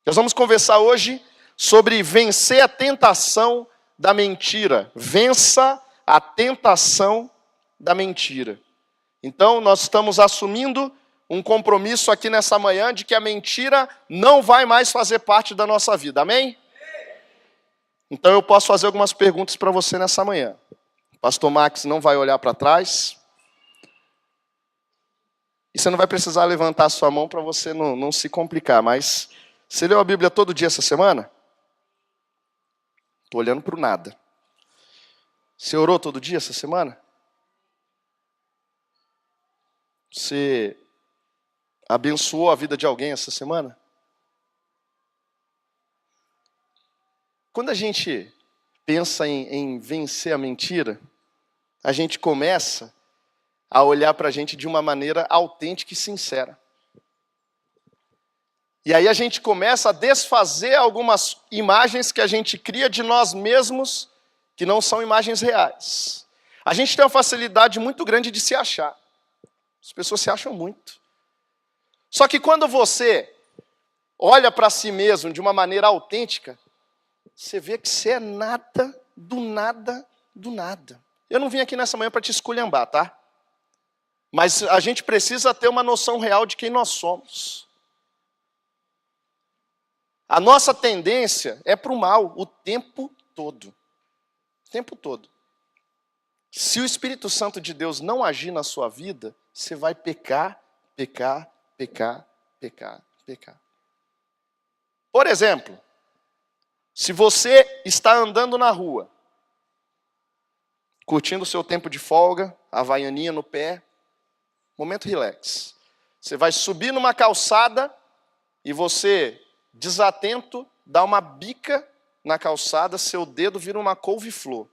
Nós vamos conversar hoje sobre vencer a tentação da mentira. Vença a tentação da mentira. Então, nós estamos assumindo um compromisso aqui nessa manhã de que a mentira não vai mais fazer parte da nossa vida. Amém? Então, eu posso fazer algumas perguntas para você nessa manhã. O pastor Max não vai olhar para trás. E você não vai precisar levantar a sua mão para você não se complicar, mas você leu a Bíblia todo dia essa semana? Estou olhando para o nada. Você orou todo dia essa semana? Você abençoou a vida de alguém essa semana? Quando a gente pensa em vencer a mentira, a gente começa a olhar para a gente de uma maneira autêntica e sincera. E aí a gente começa a desfazer algumas imagens que a gente cria de nós mesmos, que não são imagens reais. A gente tem uma facilidade muito grande de se achar. As pessoas se acham muito. Só que quando você olha para si mesmo de uma maneira autêntica, você vê que você é nada, do nada, do nada. Eu não vim aqui nessa manhã para te esculhambar, tá? Mas a gente precisa ter uma noção real de quem nós somos. A nossa tendência é para o mal o tempo todo. O tempo todo. Se o Espírito Santo de Deus não agir na sua vida, você vai pecar, pecar, pecar, pecar, pecar. Por exemplo, se você está andando na rua, curtindo o seu tempo de folga, havaianinha no pé, momento relax. Você vai subir numa calçada e você, desatento, dá uma bica na calçada, seu dedo vira uma couve-flor.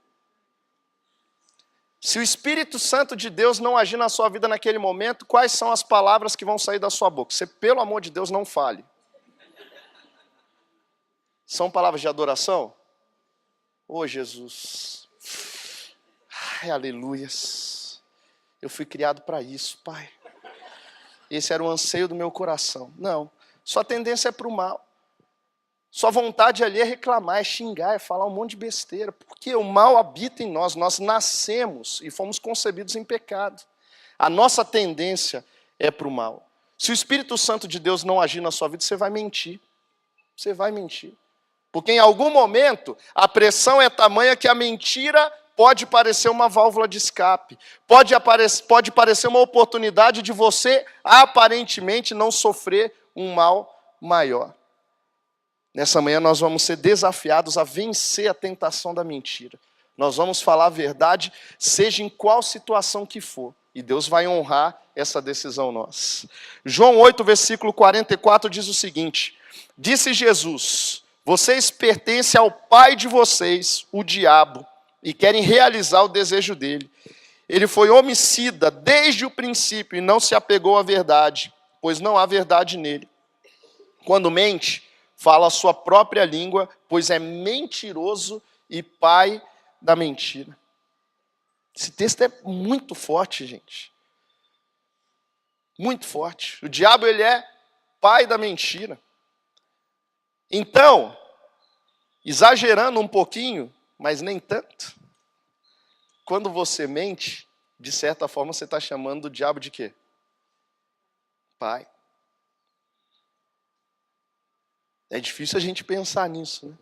Se o Espírito Santo de Deus não agir na sua vida naquele momento, quais são as palavras que vão sair da sua boca? Você, pelo amor de Deus, não fale. São palavras de adoração? Oh, Jesus. Ai, aleluias. Eu fui criado para isso, Pai. Esse era o anseio do meu coração. Não, sua tendência é para o mal. Sua vontade ali é reclamar, é xingar, é falar um monte de besteira. Porque o mal habita em nós. Nós nascemos e fomos concebidos em pecado. A nossa tendência é para o mal. Se o Espírito Santo de Deus não agir na sua vida, você vai mentir. Você vai mentir. Porque em algum momento a pressão é tamanha que a mentira pode parecer uma válvula de escape. Pode parecer uma oportunidade de você aparentemente não sofrer um mal maior. Nessa manhã nós vamos ser desafiados a vencer a tentação da mentira. Nós vamos falar a verdade, seja em qual situação que for. E Deus vai honrar essa decisão nossa. João 8, versículo 44 diz o seguinte: disse Jesus: vocês pertencem ao pai de vocês, o diabo, e querem realizar o desejo dele. Ele foi homicida desde o princípio e não se apegou à verdade, pois não há verdade nele. Quando mente, fala a sua própria língua, pois é mentiroso e pai da mentira. Esse texto é muito forte, gente. Muito forte. O diabo, ele é pai da mentira. Então, exagerando um pouquinho, mas nem tanto, quando você mente, de certa forma você está chamando o diabo de quê? Pai. É difícil a gente pensar nisso, né?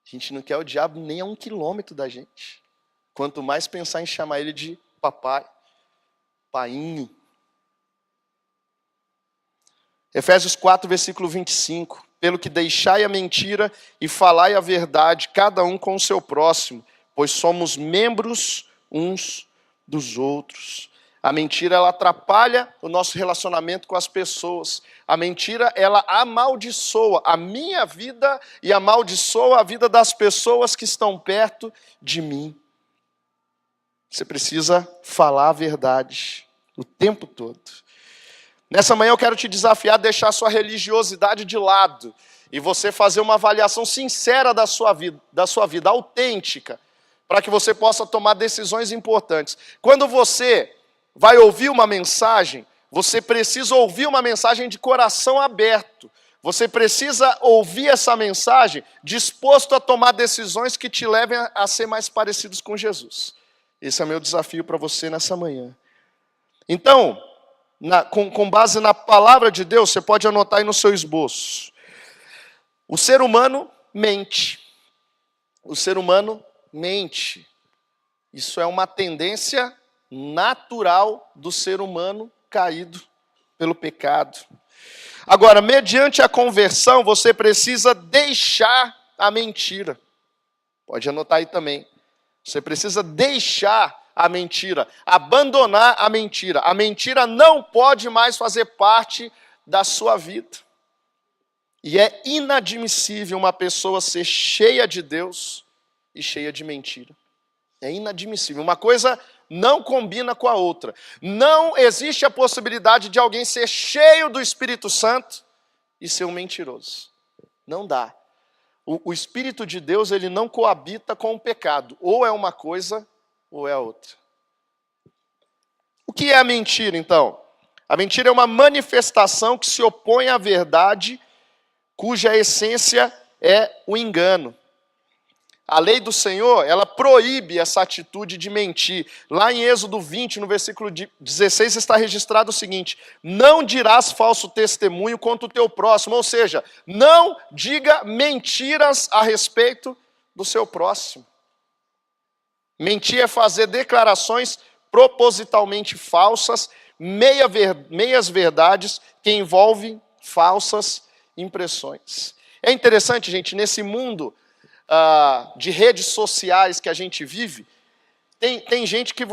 A gente não quer o diabo nem a 1 quilômetro da gente. Quanto mais pensar em chamar ele de papai, painho. Efésios 4, versículo 25. Pelo que deixai a mentira e falai a verdade, cada um com o seu próximo, pois somos membros uns dos outros. A mentira, ela atrapalha o nosso relacionamento com as pessoas. A mentira, ela amaldiçoa a minha vida e amaldiçoa a vida das pessoas que estão perto de mim. Você precisa falar a verdade o tempo todo. Nessa manhã eu quero te desafiar a deixar a sua religiosidade de lado e você fazer uma avaliação sincera da sua vida, autêntica, para que você possa tomar decisões importantes. Quando você vai ouvir uma mensagem, você precisa ouvir uma mensagem de coração aberto. Você precisa ouvir essa mensagem disposto a tomar decisões que te levem a ser mais parecidos com Jesus. Esse é o meu desafio para você nessa manhã. Então, com base na palavra de Deus, você pode anotar aí no seu esboço. O ser humano mente. O ser humano mente. Isso é uma tendência natural do ser humano caído pelo pecado. Agora, mediante a conversão, você precisa deixar a mentira. Pode anotar aí também. Você precisa deixar a mentira, abandonar a mentira. A mentira não pode mais fazer parte da sua vida. E é inadmissível uma pessoa ser cheia de Deus e cheia de mentira. É inadmissível. Uma coisa não combina com a outra. Não existe a possibilidade de alguém ser cheio do Espírito Santo e ser um mentiroso. Não dá. O Espírito de Deus, ele não coabita com o pecado. Ou é uma coisa, ou é a outra. O que é a mentira, então? A mentira é uma manifestação que se opõe à verdade, cuja essência é o engano. A lei do Senhor, ela proíbe essa atitude de mentir. Lá em Êxodo 20, no versículo 16, está registrado o seguinte: não dirás falso testemunho contra o teu próximo. Ou seja, não diga mentiras a respeito do seu próximo. Mentir é fazer declarações propositalmente falsas, meias verdades que envolvem falsas impressões. É interessante, gente, nesse mundo de redes sociais que a gente vive, tem gente que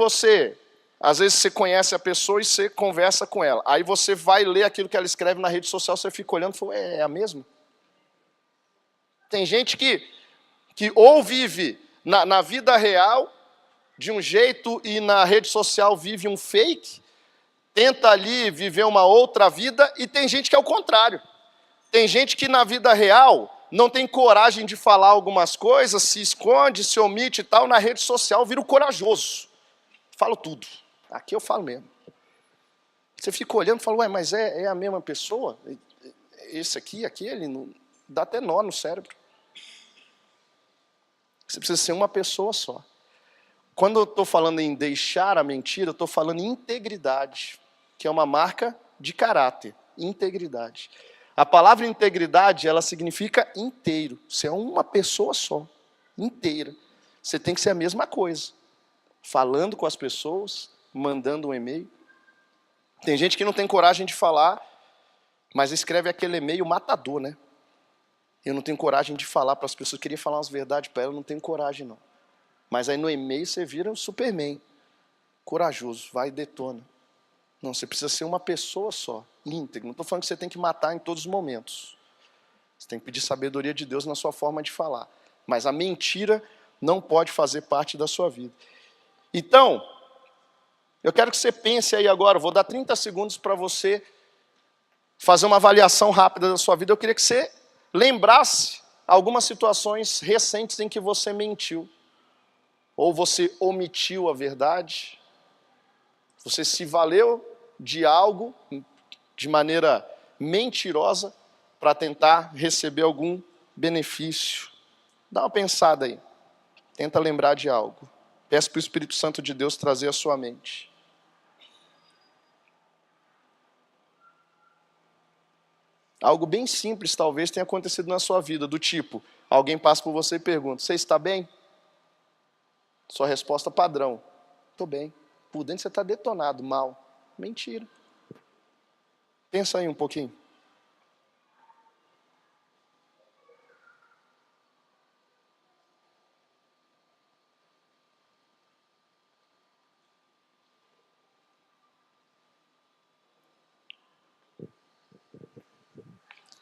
às vezes você conhece a pessoa e você conversa com ela. Aí você vai ler aquilo que ela escreve na rede social, você fica olhando e fala, é a mesma? Tem gente que ou vive na vida real de um jeito e na rede social vive um fake, tenta ali viver uma outra vida, e tem gente que é o contrário. Tem gente que na vida real não tem coragem de falar algumas coisas, se esconde, se omite e tal, na rede social vira o corajoso. Falo tudo. Aqui eu falo mesmo. Você fica olhando e fala, ué, mas é a mesma pessoa? Esse aqui, aquele, não, dá até nó no cérebro. Você precisa ser uma pessoa só. Quando eu estou falando em deixar a mentira, eu estou falando em integridade, que é uma marca de caráter. Integridade. A palavra integridade, ela significa inteiro. Você é uma pessoa só, inteira. Você tem que ser a mesma coisa. Falando com as pessoas, mandando um e-mail. Tem gente que não tem coragem de falar, mas escreve aquele e-mail matador, né? Eu não tenho coragem de falar para as pessoas. Eu queria falar umas verdades para elas, não tenho coragem, não. Mas aí no e-mail você vira um Superman. Corajoso, vai e detona. Não, você precisa ser uma pessoa só, íntegro. Não estou falando que você tem que matar em todos os momentos. Você tem que pedir sabedoria de Deus na sua forma de falar. Mas a mentira não pode fazer parte da sua vida. Então, eu quero que você pense aí agora, vou dar 30 segundos para você fazer uma avaliação rápida da sua vida. Eu queria que você lembrasse algumas situações recentes em que você mentiu. Ou você omitiu a verdade. Você se valeu de algo de maneira mentirosa para tentar receber algum benefício. Dá uma pensada aí. Tenta lembrar de algo. Peça para o Espírito Santo de Deus trazer a sua mente. Algo bem simples talvez tenha acontecido na sua vida, do tipo, alguém passa por você e pergunta, você está bem? Sua resposta padrão, estou bem. Por dentro você está detonado, mal. Mentira. Pensa aí um pouquinho.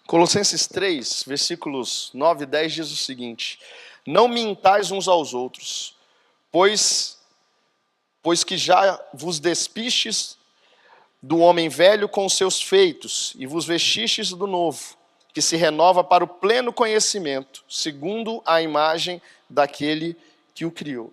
Colossenses 3, versículos 9 e 10 diz o seguinte: não mintais uns aos outros, pois que já vos despistes do homem velho com os seus feitos, e vos vestistes do novo, que se renova para o pleno conhecimento, segundo a imagem daquele que o criou.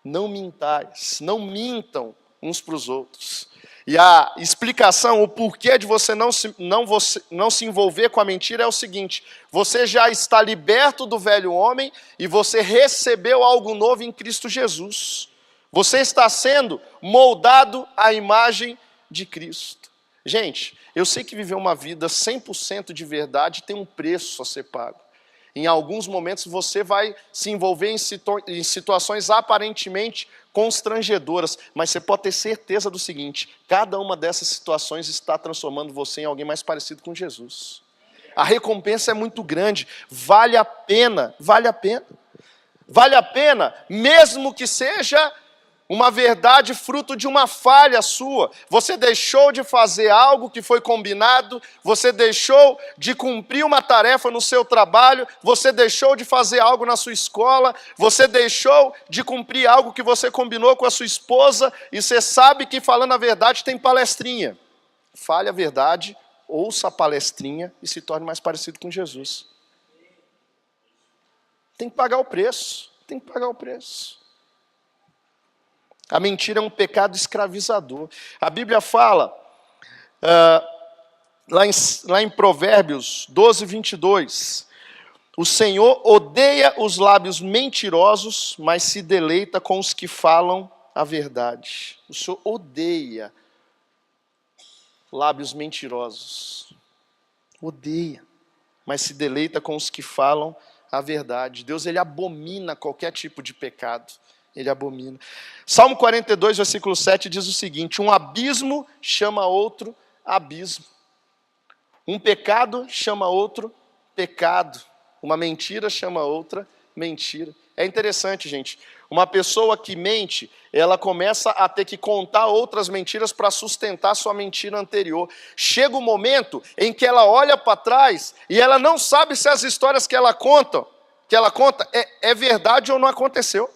Não mintais, não mintam uns para os outros. E a explicação, o porquê de você não se envolver com a mentira é o seguinte: você já está liberto do velho homem e você recebeu algo novo em Cristo Jesus. Você está sendo moldado à imagem de Cristo. Gente, eu sei que viver uma vida 100% de verdade tem um preço a ser pago. Em alguns momentos você vai se envolver em situações aparentemente constrangedoras, mas você pode ter certeza do seguinte: cada uma dessas situações está transformando você em alguém mais parecido com Jesus. A recompensa é muito grande, vale a pena, vale a pena. Vale a pena, mesmo que seja uma verdade fruto de uma falha sua. Você deixou de fazer algo que foi combinado, você deixou de cumprir uma tarefa no seu trabalho, você deixou de fazer algo na sua escola, você deixou de cumprir algo que você combinou com a sua esposa, e você sabe que, falando a verdade, tem palestrinha. Fale a verdade, ouça a palestrinha e se torne mais parecido com Jesus. Tem que pagar o preço, tem que pagar o preço. A mentira é um pecado escravizador. A Bíblia fala, lá em Provérbios 12, 22, o Senhor odeia os lábios mentirosos, mas se deleita com os que falam a verdade. O Senhor odeia lábios mentirosos. Odeia, mas se deleita com os que falam a verdade. Deus, ele abomina qualquer tipo de pecado. Ele abomina. Salmo 42, versículo 7 diz o seguinte: um abismo chama outro abismo. Um pecado chama outro pecado. Uma mentira chama outra mentira. É interessante, gente. Uma pessoa que mente, ela começa a ter que contar outras mentiras para sustentar sua mentira anterior. Chega o momento em que ela olha para trás e ela não sabe se as histórias que ela conta é verdade ou não aconteceu.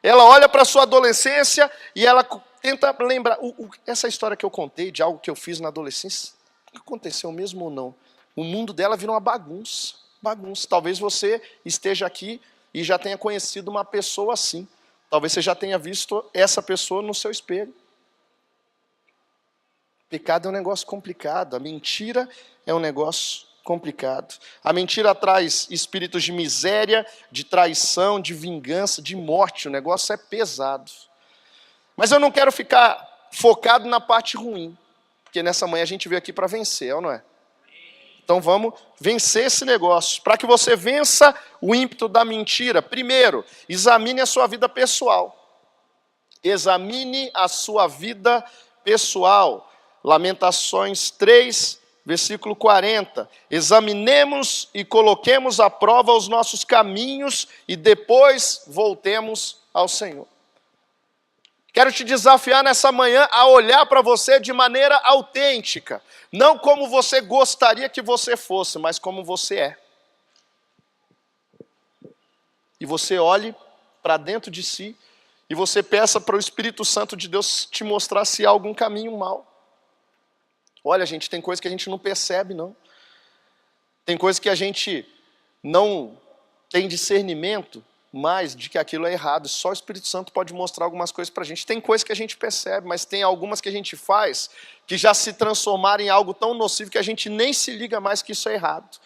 Ela olha para a sua adolescência e ela tenta lembrar, essa história que eu contei de algo que eu fiz na adolescência, aconteceu mesmo ou não? O mundo dela virou uma bagunça, bagunça. Talvez você esteja aqui e já tenha conhecido uma pessoa assim. Talvez você já tenha visto essa pessoa no seu espelho. Pecado é um negócio complicado, a mentira é um negócio complicado. A mentira traz espíritos de miséria, de traição, de vingança, de morte. O negócio é pesado. Mas eu não quero ficar focado na parte ruim, porque nessa manhã a gente veio aqui para vencer, ou não é? Então vamos vencer esse negócio. Para que você vença o ímpeto da mentira, primeiro, examine a sua vida pessoal. Examine a sua vida pessoal. Lamentações 3, versículo 40. Examinemos e coloquemos à prova os nossos caminhos e depois voltemos ao Senhor. Quero te desafiar nessa manhã a olhar para você de maneira autêntica. Não como você gostaria que você fosse, mas como você é. E você olhe para dentro de si e você peça para o Espírito Santo de Deus te mostrar se há algum caminho mau. Olha, gente, tem coisa que a gente não percebe, não. Tem coisa que a gente não tem discernimento mais de que aquilo é errado. Só o Espírito Santo pode mostrar algumas coisas para a gente. Tem coisas que a gente percebe, mas tem algumas que a gente faz que já se transformaram em algo tão nocivo que a gente nem se liga mais que isso é errado.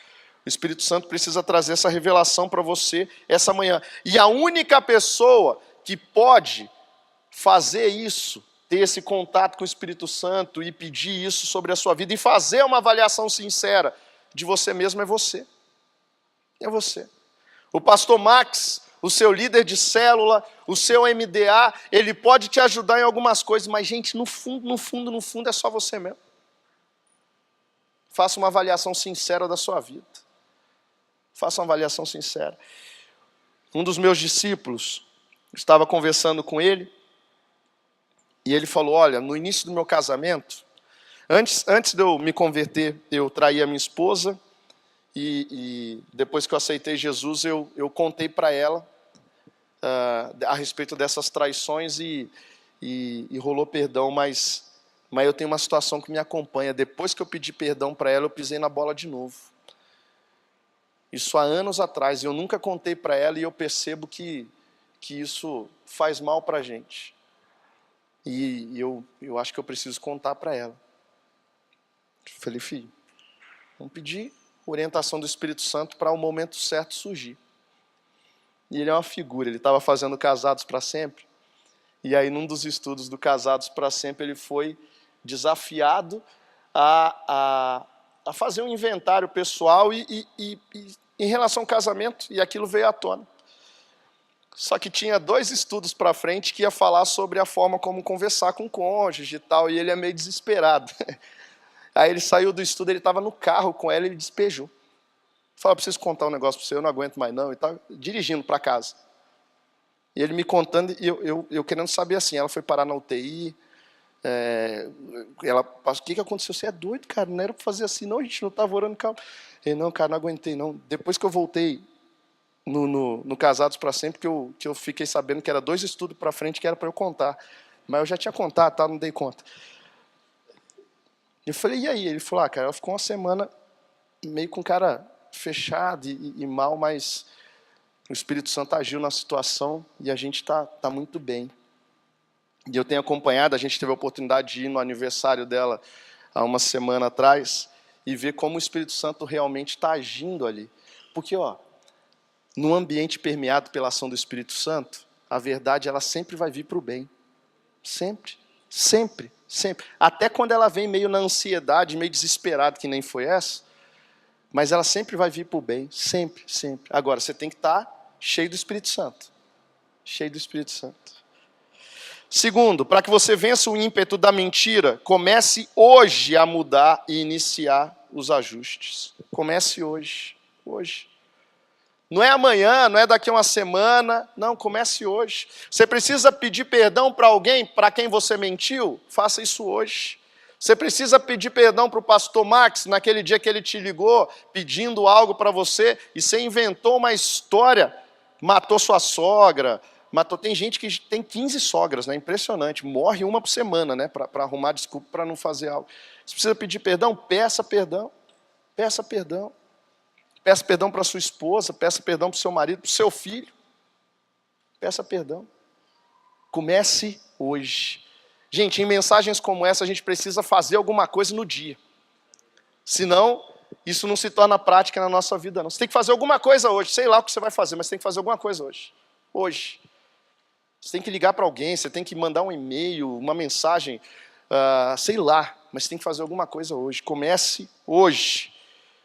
O Espírito Santo precisa trazer essa revelação para você essa manhã. E a única pessoa que pode fazer isso, ter esse contato com o Espírito Santo e pedir isso sobre a sua vida e fazer uma avaliação sincera de você mesmo é você. É você. O pastor Max, o seu líder de célula, o seu MDA, ele pode te ajudar em algumas coisas, mas, gente, no fundo, é só você mesmo. Faça uma avaliação sincera da sua vida. Faça uma avaliação sincera. Um dos meus discípulos, estava conversando com ele, e ele falou, olha, no início do meu casamento, antes de eu me converter, eu traí a minha esposa, e depois que eu aceitei Jesus, eu contei para ela a respeito dessas traições e rolou perdão, mas eu tenho uma situação que me acompanha. Depois que eu pedi perdão para ela, eu pisei na bola de novo. Isso há anos atrás, eu nunca contei para ela e eu percebo que isso faz mal para a gente. E eu acho que eu preciso contar para ela. Eu falei, filho, vamos pedir orientação do Espírito Santo para o momento certo surgir. E ele é uma figura, ele estava fazendo Casados para Sempre. E aí, num dos estudos do Casados para Sempre, ele foi desafiado a fazer um inventário pessoal e em relação ao casamento, e aquilo veio à tona. Só que tinha 2 estudos para frente que ia falar sobre a forma como conversar com o cônjuge e tal, e ele é meio desesperado. Aí ele saiu do estudo, ele estava no carro com ela e ele despejou. Falou, preciso contar um negócio para você, eu não aguento mais não, e tal, dirigindo para casa. E ele me contando, e eu querendo saber assim, ela foi parar na UTI, o que aconteceu? Você é doido, cara, não era para fazer assim não, a gente não estava orando, calma. Ele, não, cara, não aguentei não. Depois que eu voltei no Casados para Sempre, que eu fiquei sabendo que era 2 estudos para frente que era para eu contar. Mas eu já tinha contado, tá? Não dei conta. Eu falei, e aí? Ele falou, cara, ela ficou uma semana meio com cara fechado e mal, mas o Espírito Santo agiu na situação e a gente tá muito bem. E eu tenho acompanhado, a gente teve a oportunidade de ir no aniversário dela há uma semana atrás e ver como o Espírito Santo realmente está agindo ali. Porque, num ambiente permeado pela ação do Espírito Santo, a verdade ela sempre vai vir para o bem. Sempre, sempre, sempre. Até quando ela vem meio na ansiedade, meio desesperada, que nem foi essa, mas ela sempre vai vir para o bem. Sempre, sempre. Agora, você tem que estar cheio do Espírito Santo. Cheio do Espírito Santo. Segundo, para que você vença o ímpeto da mentira, comece hoje a mudar e iniciar os ajustes. Comece hoje. Hoje. Não é amanhã, não é daqui a uma semana. Não, comece hoje. Você precisa pedir perdão para alguém para quem você mentiu? Faça isso hoje. Você precisa pedir perdão para o pastor Max naquele dia que ele te ligou pedindo algo para você e você inventou uma história, matou sua sogra, tem gente que tem 15 sogras, né? Impressionante, morre uma por semana, né? Para arrumar desculpa para não fazer algo. Você precisa pedir perdão? Peça perdão. Peça perdão. Peça perdão para sua esposa, peça perdão para o seu marido, para o seu filho. Peça perdão. Comece hoje. Gente, em mensagens como essa, a gente precisa fazer alguma coisa no dia. Senão, isso não se torna prática na nossa vida, não. Você tem que fazer alguma coisa hoje. Sei lá o que você vai fazer, mas tem que fazer alguma coisa hoje. Hoje. Você tem que ligar para alguém, você tem que mandar um e-mail, uma mensagem, sei lá, mas você tem que fazer alguma coisa hoje. Comece hoje.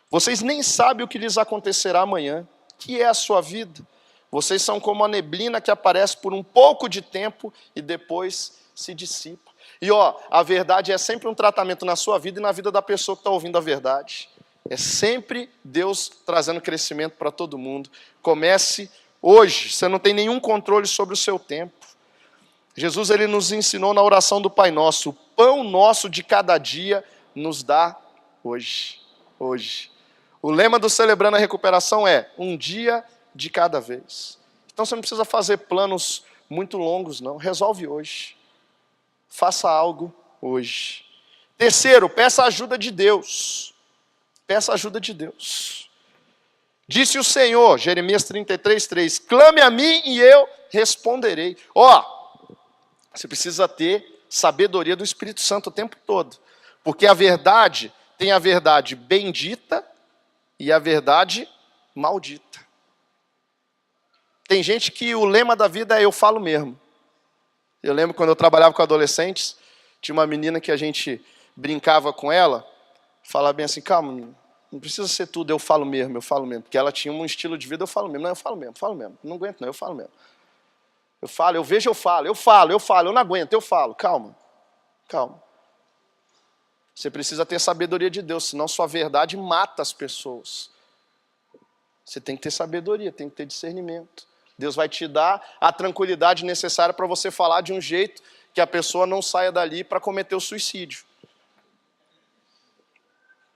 Vocês nem sabem o que lhes acontecerá amanhã, que é a sua vida. Vocês são como a neblina que aparece por um pouco de tempo e depois se dissipa. E a verdade é sempre um tratamento na sua vida e na vida da pessoa que está ouvindo a verdade. É sempre Deus trazendo crescimento para todo mundo. Comece hoje, você não tem nenhum controle sobre o seu tempo. Jesus ele nos ensinou na oração do Pai Nosso, o pão nosso de cada dia nos dá hoje. Hoje. O lema do Celebrando a Recuperação é um dia de cada vez. Então você não precisa fazer planos muito longos, não. Resolve hoje. Faça algo hoje. Terceiro, peça a ajuda de Deus. Peça a ajuda de Deus. Disse o Senhor, Jeremias 33:3, clame a mim e eu responderei. Você precisa ter sabedoria do Espírito Santo o tempo todo. Porque a verdade, tem a verdade bendita e a verdade maldita. Tem gente que o lema da vida é eu falo mesmo. Eu lembro quando eu trabalhava com adolescentes, tinha uma menina que a gente brincava com ela, falava bem assim, calma, não precisa ser tudo, eu falo mesmo, porque ela tinha um estilo de vida, eu falo mesmo, não, eu falo mesmo, não aguento não, eu falo mesmo. Eu falo, eu vejo, eu falo, eu não aguento, eu falo, calma. Você precisa ter sabedoria de Deus, senão sua verdade mata as pessoas. Você tem que ter sabedoria, tem que ter discernimento. Deus vai te dar a tranquilidade necessária para você falar de um jeito que a pessoa não saia dali para cometer o suicídio.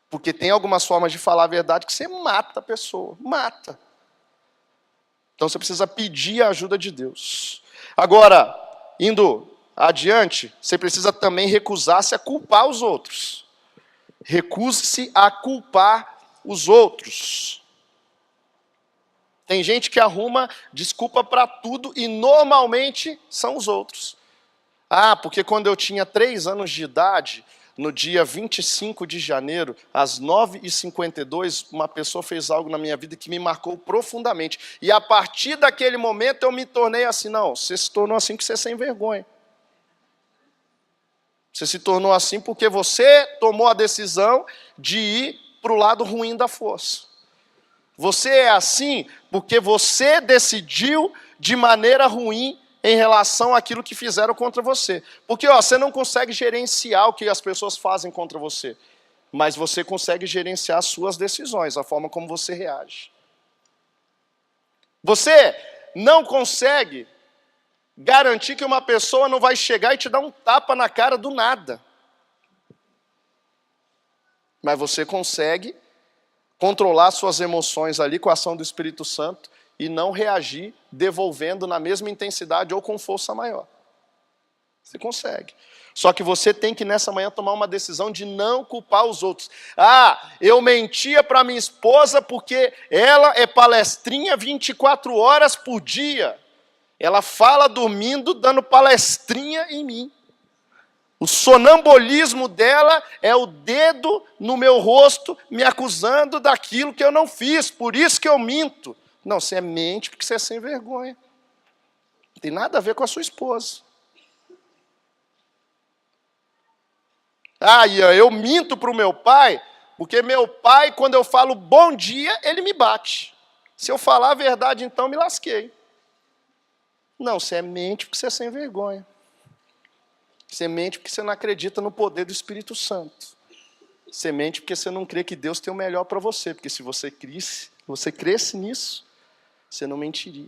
Porque tem algumas formas de falar a verdade que você mata a pessoa, mata. Então você precisa pedir a ajuda de Deus. Agora, indo adiante, você precisa também recusar-se a culpar os outros. Recuse-se a culpar os outros. Tem gente que arruma desculpa para tudo e normalmente são os outros. Ah, porque quando eu tinha 3 anos de idade, no dia 25 de janeiro, às 9h52, uma pessoa fez algo na minha vida que me marcou profundamente. E a partir daquele momento eu me tornei assim. Não, você se tornou assim porque você é sem vergonha. Você se tornou assim porque você tomou a decisão de ir para o lado ruim da força. Você é assim porque você decidiu de maneira ruim em relação àquilo que fizeram contra você. Porque você não consegue gerenciar o que as pessoas fazem contra você, mas você consegue gerenciar as suas decisões, a forma como você reage. Você não consegue garantir que uma pessoa não vai chegar e te dar um tapa na cara do nada. Mas você consegue controlar suas emoções ali com a ação do Espírito Santo e não reagir devolvendo na mesma intensidade ou com força maior. Você consegue. Só que você tem que nessa manhã tomar uma decisão de não culpar os outros. Ah, eu mentia para minha esposa porque ela é palestrinha 24 horas por dia. Ela fala dormindo, dando palestrinha em mim. O sonambulismo dela é o dedo no meu rosto me acusando daquilo que eu não fiz, por isso que eu minto. Não, você mente porque você é sem vergonha. Não tem nada a ver com a sua esposa. Ah, Ian, eu minto para o meu pai, porque meu pai, quando eu falo bom dia, ele me bate. Se eu falar a verdade, então, me lasquei. Não, você mente porque você é sem vergonha. Você mente porque você não acredita no poder do Espírito Santo. Você mente porque você não crê que Deus tem o melhor para você. Porque se você cresce nisso, você não mentiria.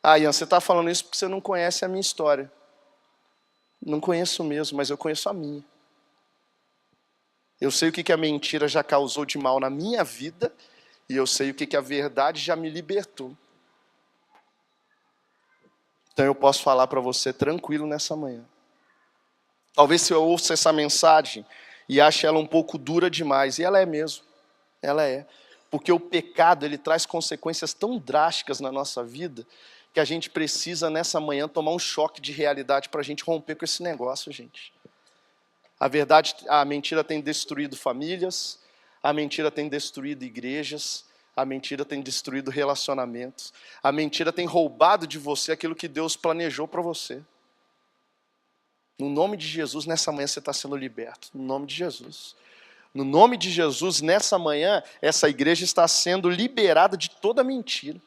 Ah, Ian, você está falando isso porque você não conhece a minha história. Não conheço mesmo, mas eu conheço a minha. Eu sei o que a mentira já causou de mal na minha vida, e eu sei o que a verdade já me libertou. Então eu posso falar para você tranquilo nessa manhã. Talvez se eu ouça essa mensagem e ache ela um pouco dura demais, e ela é mesmo, ela é. Porque o pecado, ele traz consequências tão drásticas na nossa vida, que a gente precisa nessa manhã tomar um choque de realidade para a gente romper com esse negócio, gente. A verdade, a mentira tem destruído famílias, a mentira tem destruído igrejas, a mentira tem destruído relacionamentos, a mentira tem roubado de você aquilo que Deus planejou para você. No nome de Jesus, nessa manhã você está sendo liberto. No nome de Jesus. No nome de Jesus, nessa manhã, essa igreja está sendo liberada de toda mentira.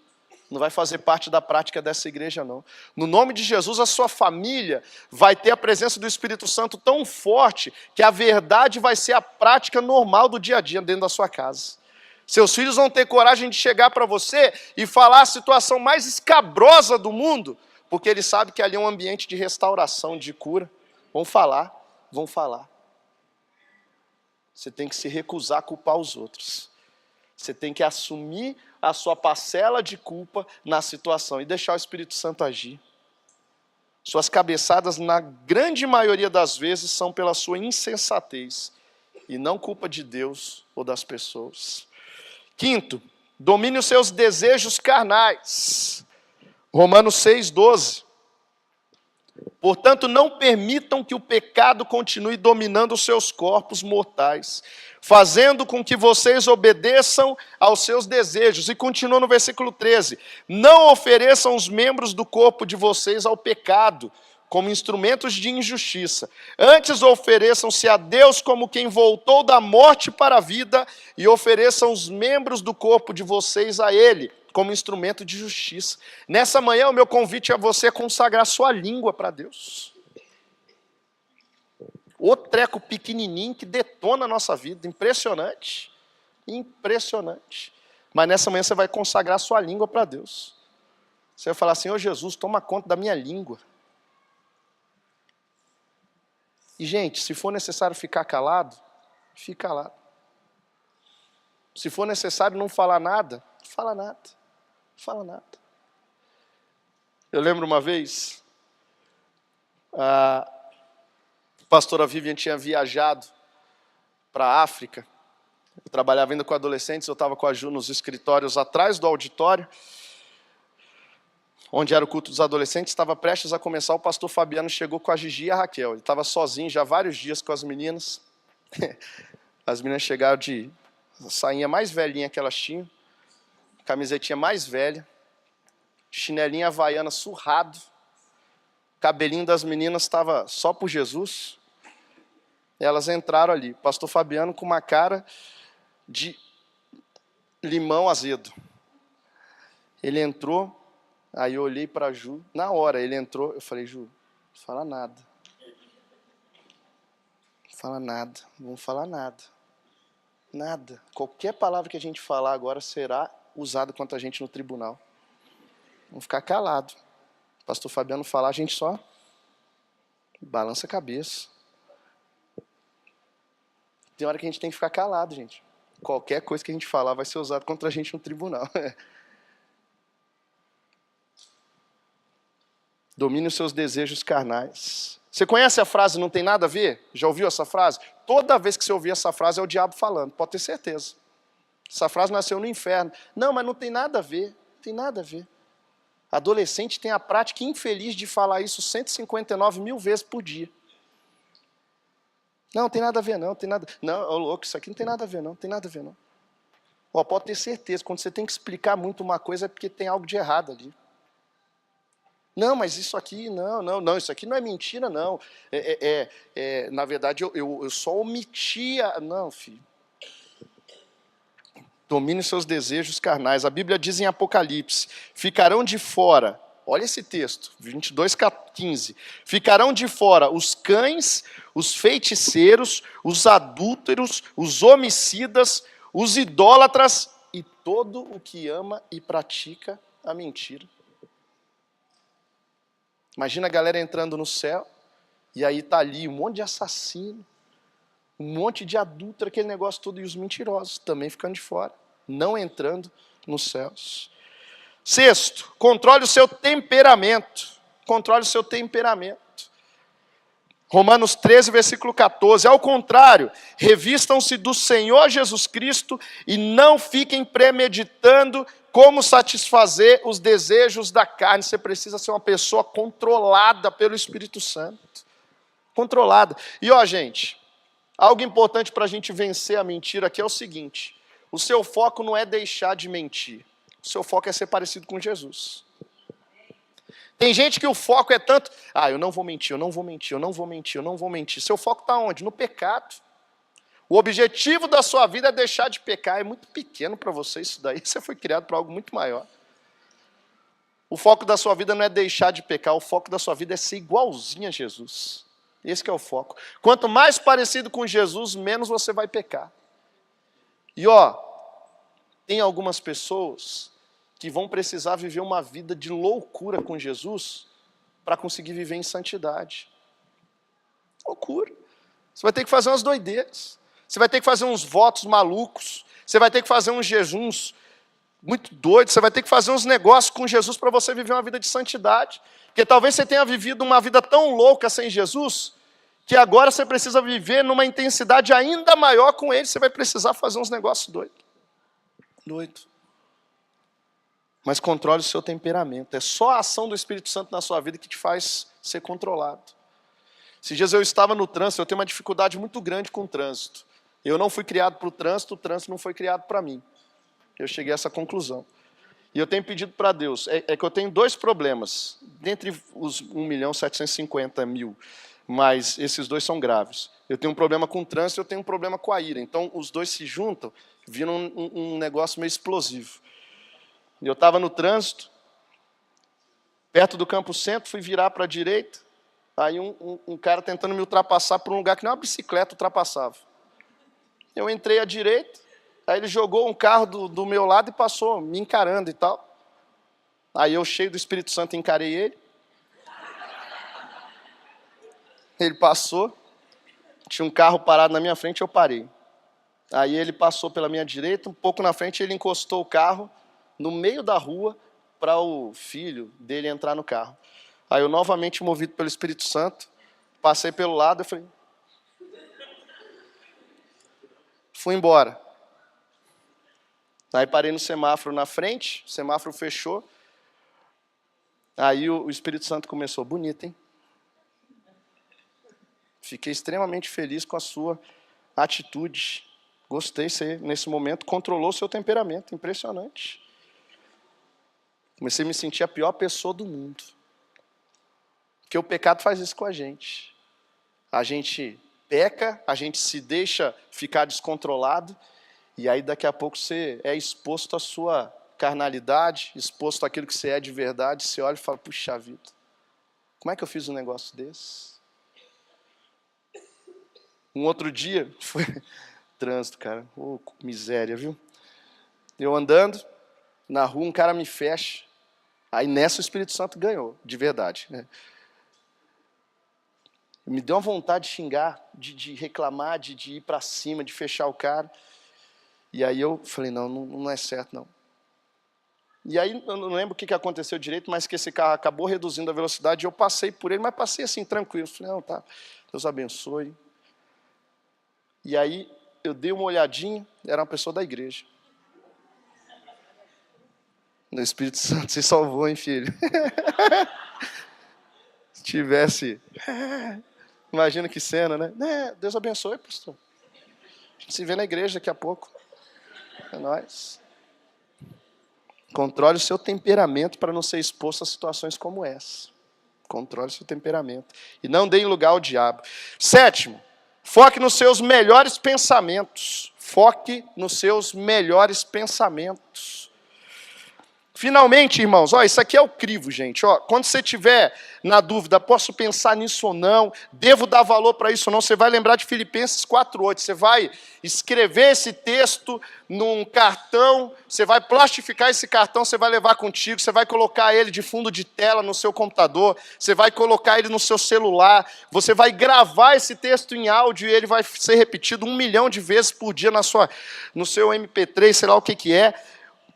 Não vai fazer parte da prática dessa igreja, não. No nome de Jesus, a sua família vai ter a presença do Espírito Santo tão forte que a verdade vai ser a prática normal do dia a dia dentro da sua casa. Seus filhos vão ter coragem de chegar para você e falar a situação mais escabrosa do mundo, porque eles sabem que ali é um ambiente de restauração, de cura. Vão falar, vão falar. Você tem que se recusar a culpar os outros. Você tem que assumir a sua parcela de culpa na situação e deixar o Espírito Santo agir. Suas cabeçadas, na grande maioria das vezes, são pela sua insensatez e não culpa de Deus ou das pessoas. Quinto, domine os seus desejos carnais. Romanos 6:12. Portanto, não permitam que o pecado continue dominando os seus corpos mortais, fazendo com que vocês obedeçam aos seus desejos. E continua no versículo 13. Não ofereçam os membros do corpo de vocês ao pecado, como instrumentos de injustiça. Antes ofereçam-se a Deus como quem voltou da morte para a vida, e ofereçam os membros do corpo de vocês a Ele, como instrumento de justiça. Nessa manhã, o meu convite a você é consagrar sua língua para Deus. O treco pequenininho que detona a nossa vida. Impressionante. Impressionante. Mas nessa manhã você vai consagrar sua língua para Deus. Você vai falar: Senhor Jesus, toma conta da minha língua. E, gente, se for necessário ficar calado, fique calado. Se for necessário não falar nada, não fala nada. Não fala nada. Eu lembro uma vez, a pastora Vivian tinha viajado para a África. Eu trabalhava ainda com adolescentes, eu estava com a Ju nos escritórios atrás do auditório. onde era o culto dos adolescentes, estava prestes a começar, o pastor Fabiano chegou com a Gigi e a Raquel. Ele estava sozinho já há vários dias com as meninas. As meninas chegaram de sainha mais velhinha que elas tinham, camisetinha mais velha, chinelinha havaiana surrado, cabelinho das meninas estava só por Jesus. Elas entraram ali, o pastor Fabiano com uma cara de limão azedo. Ele entrou, aí eu olhei para a Ju, na hora ele entrou, eu falei, Ju, não fala nada. Não fala nada, não vamos falar nada. Nada. Qualquer palavra que a gente falar agora será usada contra a gente no tribunal. Vamos ficar calado. O pastor Fabiano falar, a gente só balança a cabeça. Tem hora que a gente tem que ficar calado, gente. Qualquer coisa que a gente falar vai ser usado contra a gente no tribunal. Domine os seus desejos carnais. Você conhece a frase não tem nada a ver? Já ouviu essa frase? Toda vez que você ouvir essa frase é o diabo falando, pode ter certeza. Essa frase nasceu no inferno. Não, mas não tem nada a ver. Não tem nada a ver. Adolescente tem a prática infeliz de falar isso 159 mil vezes por dia. Não, tem nada a ver não, tem nada. Não, ô louco, isso aqui não tem nada a ver não, tem nada a ver não. Ó, pode ter certeza, quando você tem que explicar muito uma coisa é porque tem algo de errado ali. Não, mas isso aqui, não, isso aqui não é mentira, não. Na verdade, eu só omitia. Não, filho. Domine os seus desejos carnais. A Bíblia diz em Apocalipse, ficarão de fora, olha esse texto, 22:15. Ficarão de fora os cães, os feiticeiros, os adúlteros, os homicidas, os idólatras e todo o que ama e pratica a mentira. Imagina a galera entrando no céu, e aí está ali um monte de assassino, um monte de adúltero, aquele negócio todo, e os mentirosos também ficando de fora, não entrando nos céus. Sexto, controle o seu temperamento. Controle o seu temperamento. Romanos 13, versículo 14. Ao contrário, revistam-se do Senhor Jesus Cristo e não fiquem premeditando como satisfazer os desejos da carne. Você precisa ser uma pessoa controlada pelo Espírito Santo. Controlada. E ó, gente, algo importante para a gente vencer a mentira aqui é o seguinte: o seu foco não é deixar de mentir. O seu foco é ser parecido com Jesus. Tem gente que o foco é tanto, eu não vou mentir, eu não vou mentir, eu não vou mentir, eu não vou mentir. Seu foco está onde? No pecado. O objetivo da sua vida é deixar de pecar. É muito pequeno para você isso daí. Você foi criado para algo muito maior. O foco da sua vida não é deixar de pecar. O foco da sua vida é ser igualzinho a Jesus. Esse que é o foco. Quanto mais parecido com Jesus, menos você vai pecar. E tem algumas pessoas que vão precisar viver uma vida de loucura com Jesus para conseguir viver em santidade. Loucura. Você vai ter que fazer umas doideiras. Você vai ter que fazer uns votos malucos. Você vai ter que fazer uns jejuns muito doidos. Você vai ter que fazer uns negócios com Jesus para você viver uma vida de santidade. Porque talvez você tenha vivido uma vida tão louca sem Jesus, que agora você precisa viver numa intensidade ainda maior com Ele. Você vai precisar fazer uns negócios doidos. Doido. Mas controle o seu temperamento. É só a ação do Espírito Santo na sua vida que te faz ser controlado. Esses dias eu estava no trânsito, eu tenho uma dificuldade muito grande com o trânsito. Eu não fui criado para o trânsito não foi criado para mim. Eu cheguei a essa conclusão. E eu tenho pedido para Deus, é que eu tenho dois problemas, dentre os 1.750.000, mas esses dois são graves. Eu tenho um problema com o trânsito, eu tenho um problema com a ira. Então os dois se juntam, viram um negócio meio explosivo. E eu estava no trânsito, perto do Campo Centro, fui virar para a direita, aí um cara tentando me ultrapassar por um lugar que nem uma bicicleta ultrapassava. Eu entrei à direita, aí ele jogou um carro do meu lado e passou, me encarando e tal. Aí eu, cheio do Espírito Santo, encarei ele. Ele passou, tinha um carro parado na minha frente, eu parei. Aí ele passou pela minha direita, um pouco na frente, ele encostou o carro no meio da rua para o filho dele entrar no carro. Aí eu, novamente movido pelo Espírito Santo, passei pelo lado e falei... Fui embora. Aí parei no semáforo na frente, o semáforo fechou. Aí o Espírito Santo começou, bonito, hein? Fiquei extremamente feliz com a sua atitude. Gostei, você, nesse momento, controlou o seu temperamento, impressionante. Comecei a me sentir a pior pessoa do mundo. Porque o pecado faz isso com a gente. A gente peca, a gente se deixa ficar descontrolado, e aí daqui a pouco você é exposto à sua carnalidade, exposto àquilo que você é de verdade, você olha e fala, puxa vida, como é que eu fiz um negócio desse? Um outro dia, foi trânsito, cara, miséria, viu? Eu andando na rua, um cara me fecha, aí nessa o Espírito Santo ganhou, de verdade, né? Me deu uma vontade de xingar, de reclamar, de ir para cima, de fechar o cara. E aí eu falei, não é certo, não. E aí, eu não lembro o que aconteceu direito, mas que esse carro acabou reduzindo a velocidade, e eu passei por ele, mas passei assim, tranquilo. Falei, não, tá, Deus abençoe. E aí, eu dei uma olhadinha, era uma pessoa da igreja. O Espírito Santo se salvou, hein, filho? Se tivesse... Imagina que cena, né? Deus abençoe, pastor. A gente se vê na igreja daqui a pouco. É nóis. Controle o seu temperamento para não ser exposto a situações como essa. Controle o seu temperamento. E não dê lugar ao diabo. 7, foque nos seus melhores pensamentos. Foque nos seus melhores pensamentos. Finalmente, irmãos, isso aqui é o crivo, gente. Quando você tiver na dúvida, posso pensar nisso ou não, devo dar valor para isso ou não, você vai lembrar de Filipenses 4:8. Você vai escrever esse texto num cartão, você vai plastificar esse cartão, você vai levar contigo, você vai colocar ele de fundo de tela no seu computador, você vai colocar ele no seu celular, você vai gravar esse texto em áudio e ele vai ser repetido 1 milhão de vezes por dia no seu MP3, sei lá o que é.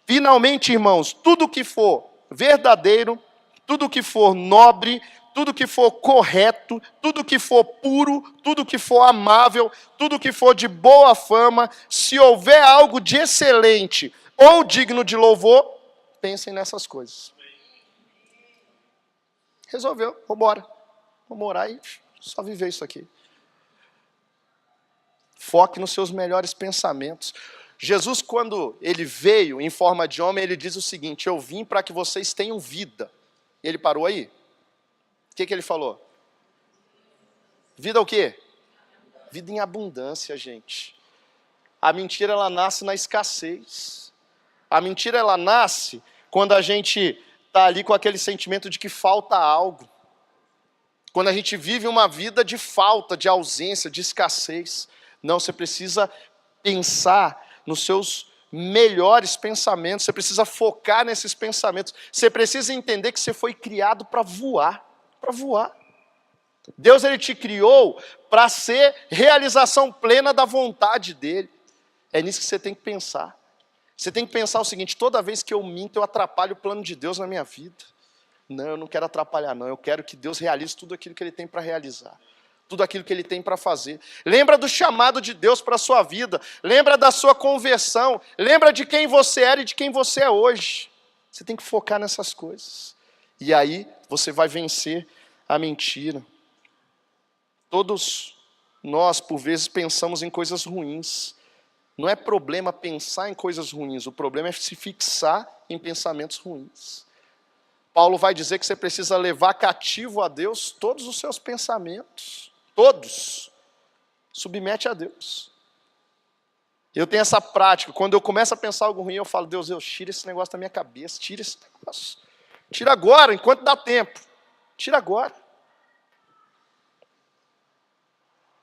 Finalmente, irmãos, tudo que for verdadeiro, tudo que for nobre, tudo que for correto, tudo que for puro, tudo que for amável, tudo que for de boa fama, se houver algo de excelente ou digno de louvor, pensem nessas coisas. Resolveu, vamos orar e só viver isso aqui. Foque nos seus melhores pensamentos. Jesus, quando ele veio em forma de homem, ele diz o seguinte, eu vim para que vocês tenham vida. Ele parou aí? O que ele falou? Vida o quê? Vida em abundância, gente. A mentira, ela nasce na escassez. A mentira, ela nasce quando a gente está ali com aquele sentimento de que falta algo. Quando a gente vive uma vida de falta, de ausência, de escassez. Não, você precisa pensar nos seus melhores pensamentos, você precisa focar nesses pensamentos, você precisa entender que você foi criado para voar, Deus, ele te criou para ser realização plena da vontade dele. É nisso que você tem que pensar. Você tem que pensar o seguinte, toda vez que eu minto, eu atrapalho o plano de Deus na minha vida. Não, eu não quero atrapalhar não, eu quero que Deus realize tudo aquilo que ele tem para realizar. Tudo aquilo que ele tem para fazer. Lembra do chamado de Deus para a sua vida. Lembra da sua conversão. Lembra de quem você era e de quem você é hoje. Você tem que focar nessas coisas. E aí você vai vencer a mentira. Todos nós, por vezes, pensamos em coisas ruins. Não é problema pensar em coisas ruins. O problema é se fixar em pensamentos ruins. Paulo vai dizer que você precisa levar cativo a Deus todos os seus pensamentos. Todos. Submete a Deus. Eu tenho essa prática. Quando eu começo a pensar algo ruim, eu falo, Deus, tira esse negócio da minha cabeça. Tira esse negócio. Tira agora, enquanto dá tempo. Tira agora.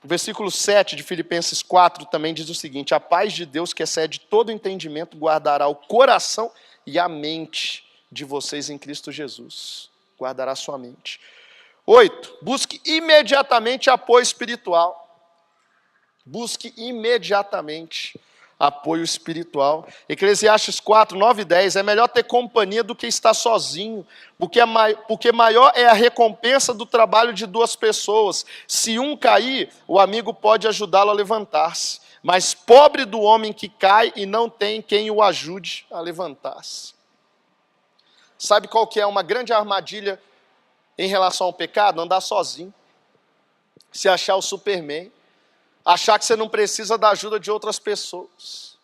O versículo 7 de Filipenses 4 também diz o seguinte, a paz de Deus que excede todo entendimento guardará o coração e a mente de vocês em Cristo Jesus. Guardará sua mente. 8, busque imediatamente apoio espiritual. Busque imediatamente apoio espiritual. Eclesiastes 4, 9 e 10, é melhor ter companhia do que estar sozinho, porque maior é a recompensa do trabalho de 2 pessoas. Se um cair, o amigo pode ajudá-lo a levantar-se, mas pobre do homem que cai e não tem quem o ajude a levantar-se. Sabe qual que é uma grande armadilha em relação ao pecado? Andar sozinho. Se achar o Superman. Achar que você não precisa da ajuda de outras pessoas.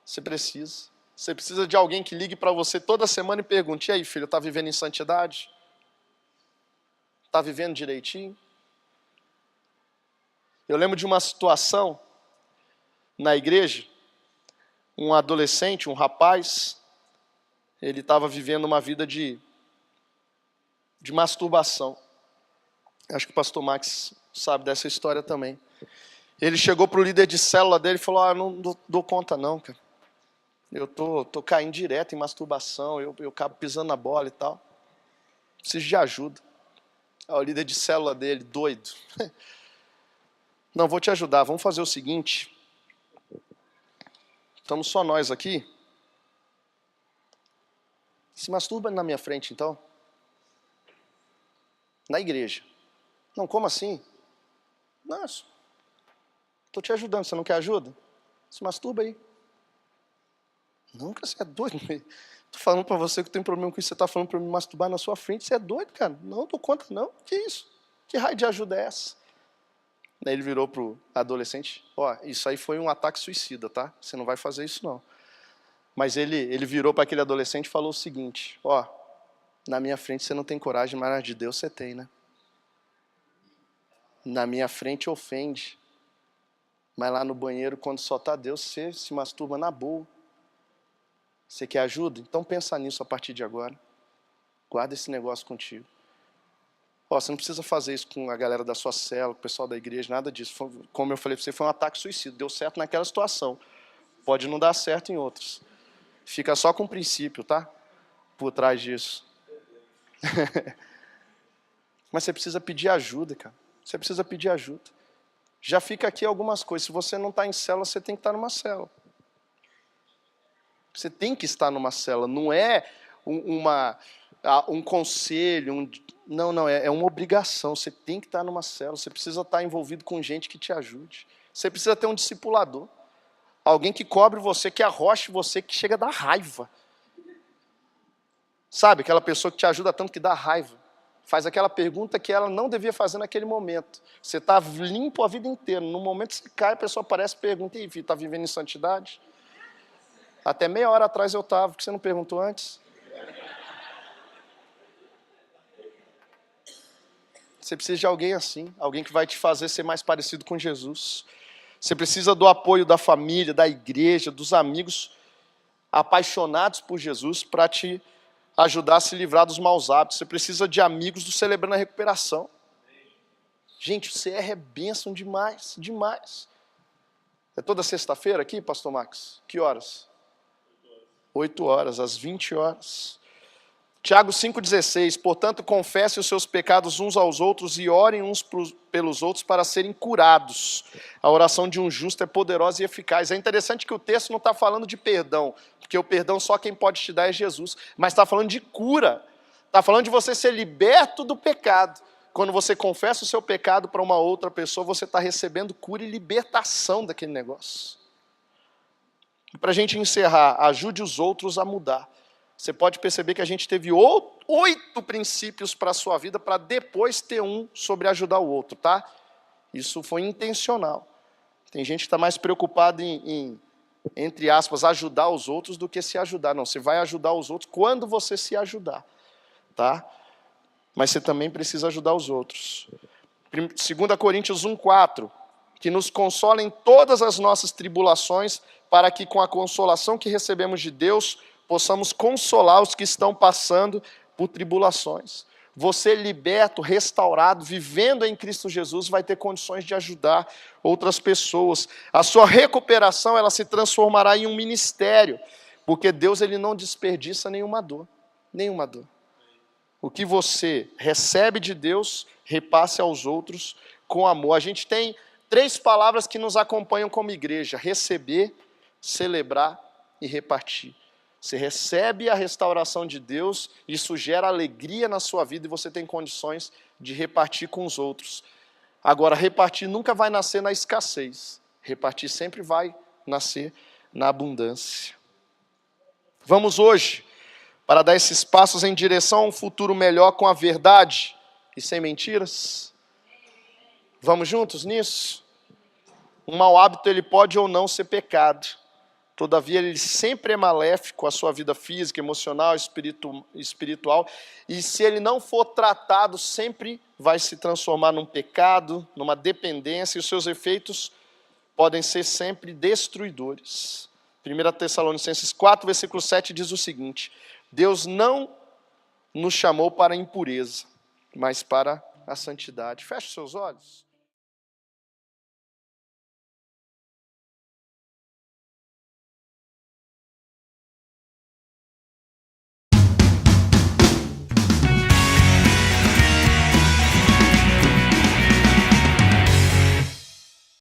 Você precisa. Você precisa de alguém que ligue para você toda semana e pergunte: e aí, filho, está vivendo em santidade? Está vivendo direitinho? Eu lembro de uma situação na igreja, um adolescente, um rapaz, ele estava vivendo uma vida de masturbação. Acho que o pastor Max sabe dessa história também. Ele chegou para o líder de célula dele e falou: não dou conta não, cara. Eu tô caindo direto em masturbação, eu acabo pisando na bola e tal. Preciso de ajuda. Aí o líder de célula dele, doido. Não, vou te ajudar, vamos fazer o seguinte. Estamos só nós aqui. Se masturba na minha frente, então. Na igreja. Não, como assim? Não, estou te ajudando, você não quer ajuda? Se masturba aí. Não, cara, você é doido. Estou falando para você que tem problema com isso, você está falando para me masturbar na sua frente, você é doido, cara. Não dou conta, não. Que isso? Que raio de ajuda é essa? Daí ele virou para o adolescente: isso aí foi um ataque suicida, tá? Você não vai fazer isso, não. Mas ele virou para aquele adolescente e falou o seguinte: na minha frente você não tem coragem, mas na de Deus você tem, né? Na minha frente ofende, mas lá no banheiro, quando só está Deus, você se masturba na boa. Você quer ajuda? Então pensa nisso a partir de agora. Guarda esse negócio contigo. Você não precisa fazer isso com a galera da sua célula, com o pessoal da igreja, nada disso. Como eu falei para você, foi um ataque suicida. Deu certo naquela situação. Pode não dar certo em outras. Fica só com o princípio, tá? Por trás disso. Mas você precisa pedir ajuda, cara. Você precisa pedir ajuda. Já fica aqui algumas coisas. Se você não está em célula, você tem que estar numa célula. Você tem que estar numa célula. Não é um conselho. Não, é uma obrigação. Você tem que estar numa célula. Você precisa estar envolvido com gente que te ajude. Você precisa ter um discipulador. Alguém que cobre você, que arroche você, que chega a dar raiva. Sabe, aquela pessoa que te ajuda tanto que dá raiva. Faz aquela pergunta que ela não devia fazer naquele momento. Você está limpo a vida inteira. No momento que você cai, a pessoa aparece e pergunta: e aí, filho, está vivendo em santidade? Até meia hora atrás eu estava, porque você não perguntou antes? Você precisa de alguém assim, alguém que vai te fazer ser mais parecido com Jesus. Você precisa do apoio da família, da igreja, dos amigos apaixonados por Jesus para te ajudar a se livrar dos maus hábitos. Você precisa de amigos do Celebrando a Recuperação. Gente, o CR é bênção demais, demais. É toda sexta-feira aqui, pastor Max? Que horas? 8 horas, às 20 horas. Tiago 5,16, portanto, confessem os seus pecados uns aos outros e orem uns pelos outros para serem curados. A oração de um justo é poderosa e eficaz. É interessante que o texto não está falando de perdão, porque o perdão só quem pode te dar é Jesus, mas está falando de cura. Está falando de você ser liberto do pecado. Quando você confessa o seu pecado para uma outra pessoa, você está recebendo cura e libertação daquele negócio. E para a gente encerrar, ajude os outros a mudar. Você pode perceber que a gente teve 8 princípios para a sua vida, para depois ter um sobre ajudar o outro, tá? Isso foi intencional. Tem gente que está mais preocupada em, entre aspas, ajudar os outros do que se ajudar. Não, você vai ajudar os outros quando você se ajudar, tá? Mas você também precisa ajudar os outros. 2 Coríntios 1,4, que nos consola em todas as nossas tribulações, para que com a consolação que recebemos de Deus, possamos consolar os que estão passando por tribulações. Você liberto, restaurado, vivendo em Cristo Jesus, vai ter condições de ajudar outras pessoas. A sua recuperação, ela se transformará em um ministério, porque Deus, ele não desperdiça nenhuma dor, nenhuma dor. O que você recebe de Deus, repasse aos outros com amor. A gente tem 3 palavras que nos acompanham como igreja: receber, celebrar e repartir. Você recebe a restauração de Deus, isso gera alegria na sua vida e você tem condições de repartir com os outros. Agora, repartir nunca vai nascer na escassez. Repartir sempre vai nascer na abundância. Vamos hoje para dar esses passos em direção a um futuro melhor com a verdade e sem mentiras? Vamos juntos nisso? Um mau hábito, ele pode ou não ser pecado. Todavia, ele sempre é maléfico à sua vida física, emocional, espiritual. E se ele não for tratado, sempre vai se transformar num pecado, numa dependência, e os seus efeitos podem ser sempre destruidores. 1 Tessalonicenses 4, versículo 7 diz o seguinte: Deus não nos chamou para a impureza, mas para a santidade. Feche seus olhos.